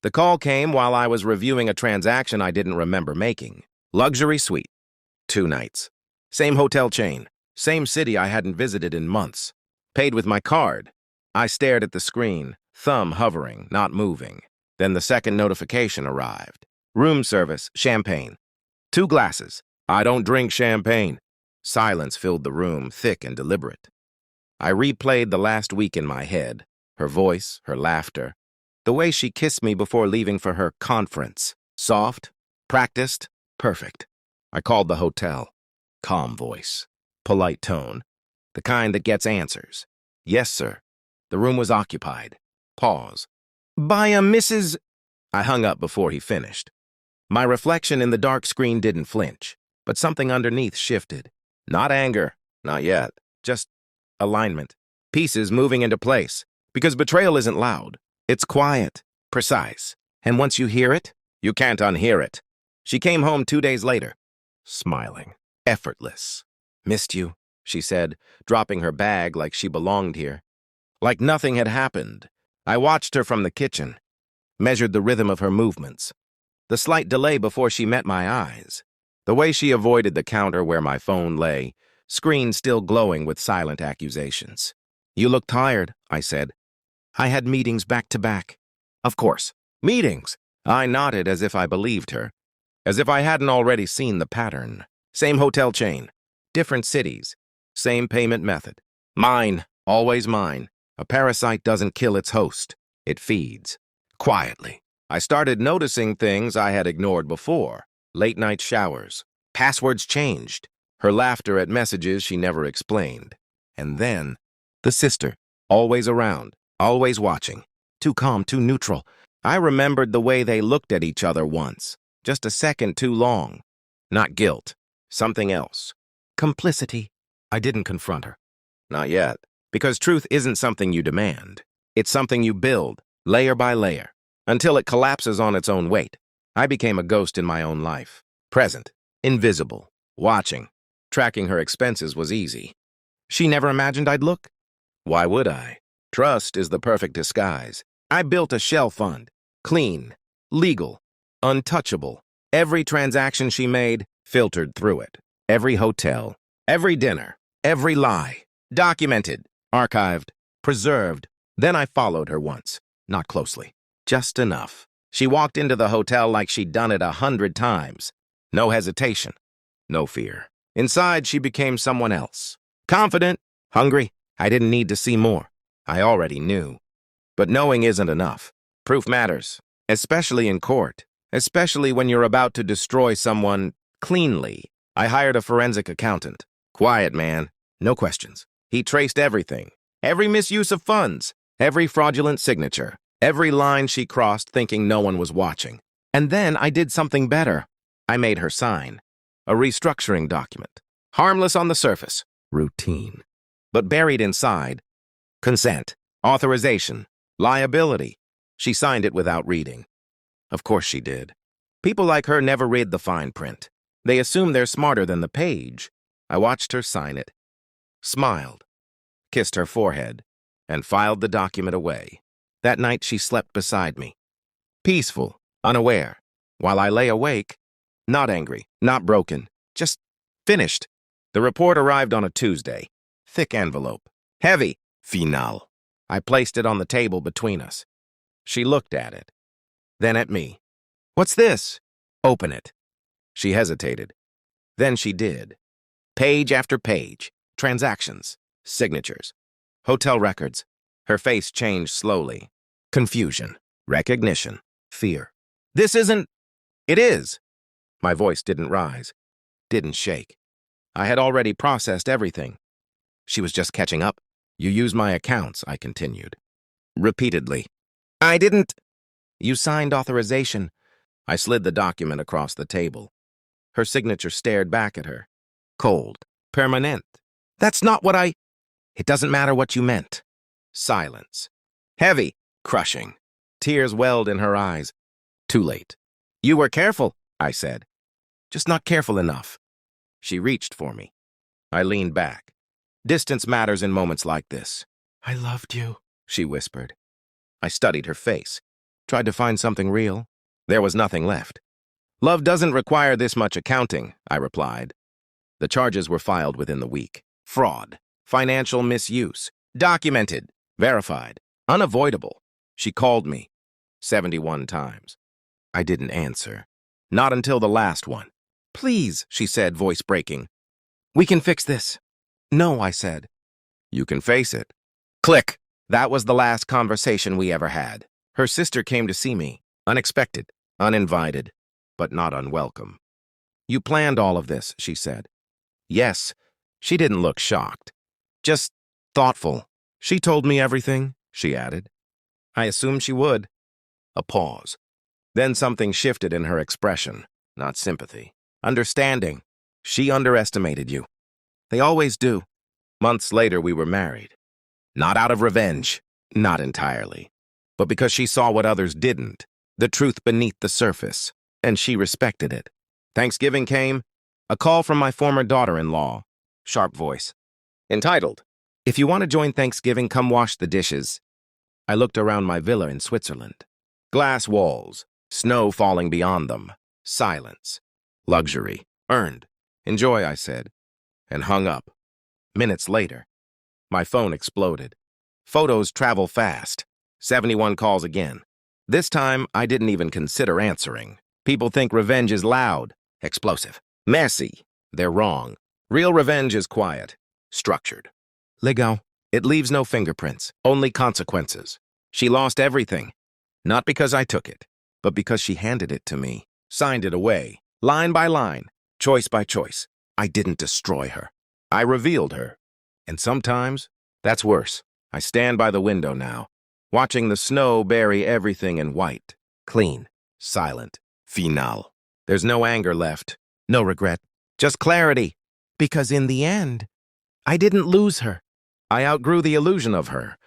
The call came while I was reviewing a transaction I didn't remember making. Luxury suite. 2 nights. Same hotel chain. Same city I hadn't visited in months. Paid with my card. I stared at the screen, thumb hovering, not moving. Then the second notification arrived. Room service, champagne. 2 glasses. I don't drink champagne. Silence filled the room, thick and deliberate. I replayed the last week in my head. Her voice, her laughter. The way she kissed me before leaving for her conference. Soft, practiced, perfect. I called the hotel. Calm voice. Polite tone. The kind that gets answers. Yes, sir. The room was occupied. Pause. By a Mrs. I hung up before he finished. My reflection in the dark screen didn't flinch, but something underneath shifted. Not anger, not yet. Just alignment. Pieces moving into place. Because betrayal isn't loud. It's quiet, precise. And once you hear it, you can't unhear it. She came home 2 days later, smiling, effortless. Missed you, she said, dropping her bag like she belonged here. Like nothing had happened. I watched her from the kitchen, measured the rhythm of her movements. The slight delay before she met my eyes. The way she avoided the counter where my phone lay, screen still glowing with silent accusations. You look tired, I said. I had meetings back to back. Of course, meetings. I nodded as if I believed her, as if I hadn't already seen the pattern. Same hotel chain, different cities, same payment method. Mine, always mine. A parasite doesn't kill its host. It feeds. Quietly. I started noticing things I had ignored before. Late-night showers. Passwords changed. Her laughter at messages she never explained. And then, the sister. Always around. Always watching. Too calm, too neutral. I remembered the way they looked at each other once. Just a second too long. Not guilt. Something else. Complicity. I didn't confront her. Not yet. Because truth isn't something you demand. It's something you build, layer by layer, until it collapses on its own weight. I became a ghost in my own life. Present. Invisible. Watching. Tracking her expenses was easy. She never imagined I'd look. Why would I? Trust is the perfect disguise. I built a shell fund. Clean. Legal. Untouchable. Every transaction she made, filtered through it. Every hotel. Every dinner. Every lie. Documented. Archived. Preserved. Then I followed her once. Not closely. Just enough. She walked into the hotel like she'd done it 100 times. No hesitation. No fear. Inside, she became someone else. Confident. Hungry. I didn't need to see more. I already knew. But knowing isn't enough. Proof matters. Especially in court. Especially when you're about to destroy someone cleanly. I hired a forensic accountant. Quiet man. No questions. He traced everything. Every misuse of funds. Every fraudulent signature. Every line she crossed thinking no one was watching. And then I did something better. I made her sign. A restructuring document. Harmless on the surface. Routine. But buried inside. Consent. Authorization. Liability. She signed it without reading. Of course she did. People like her never read the fine print. They assume they're smarter than the page. I watched her sign it. Smiled. Kissed her forehead. And filed the document away. That night she slept beside me. Peaceful. Unaware. While I lay awake. Not angry. Not broken. Just finished. The report arrived on a Tuesday. Thick envelope. Heavy. Final. I placed it on the table between us. She looked at it. Then at me. What's this? Open it. She hesitated. Then she did. Page after page. Transactions. Signatures. Hotel records. Her face changed slowly. Confusion. Recognition. Fear. This isn't... It is. My voice didn't rise. Didn't shake. I had already processed everything. She was just catching up. You used my accounts, I continued. Repeatedly. I didn't... You signed authorization. I slid the document across the table. Her signature stared back at her. Cold. Permanent. That's not what I... It doesn't matter what you meant. Silence. Heavy. Crushing. Tears welled in her eyes. Too late. You were careful, I said. Just not careful enough. She reached for me. I leaned back. Distance matters in moments like this. I loved you, she whispered. I studied her face. Tried to find something real. There was nothing left. Love doesn't require this much accounting, I replied. The charges were filed within the week. Fraud, financial misuse, documented, verified, unavoidable. She called me 71 times. I didn't answer. Not until the last one. Please, she said, voice breaking. We can fix this. No, I said. You can face it. Click. That was the last conversation we ever had. Her sister came to see me. Unexpected, uninvited, but not unwelcome. You planned all of this, she said. Yes. She didn't look shocked. Just thoughtful. She told me everything, she added. I assumed she would. A pause. Then something shifted in her expression. Not sympathy. Understanding. She underestimated you. They always do. Months later, we were married. Not out of revenge. Not entirely. But because she saw what others didn't. The truth beneath the surface. And she respected it. Thanksgiving came. A call from my former daughter-in-law. Sharp voice. Entitled, If you want to join Thanksgiving, come wash the dishes. I looked around my villa in Switzerland. Glass walls. Snow falling beyond them. Silence. Luxury. Earned. Enjoy, I said. And hung up. Minutes later, my phone exploded. Photos travel fast. 71 calls again. This time, I didn't even consider answering. People think revenge is loud, explosive, messy. They're wrong. Real revenge is quiet, structured. Legal. It leaves no fingerprints, only consequences. She lost everything. Not because I took it, but because she handed it to me, signed it away, line by line, choice by choice. I didn't destroy her. I revealed her. And sometimes, that's worse. I stand by the window now, watching the snow bury everything in white, clean, silent, final. There's no anger left, no regret, just clarity. Because in the end, I didn't lose her. I outgrew the illusion of her.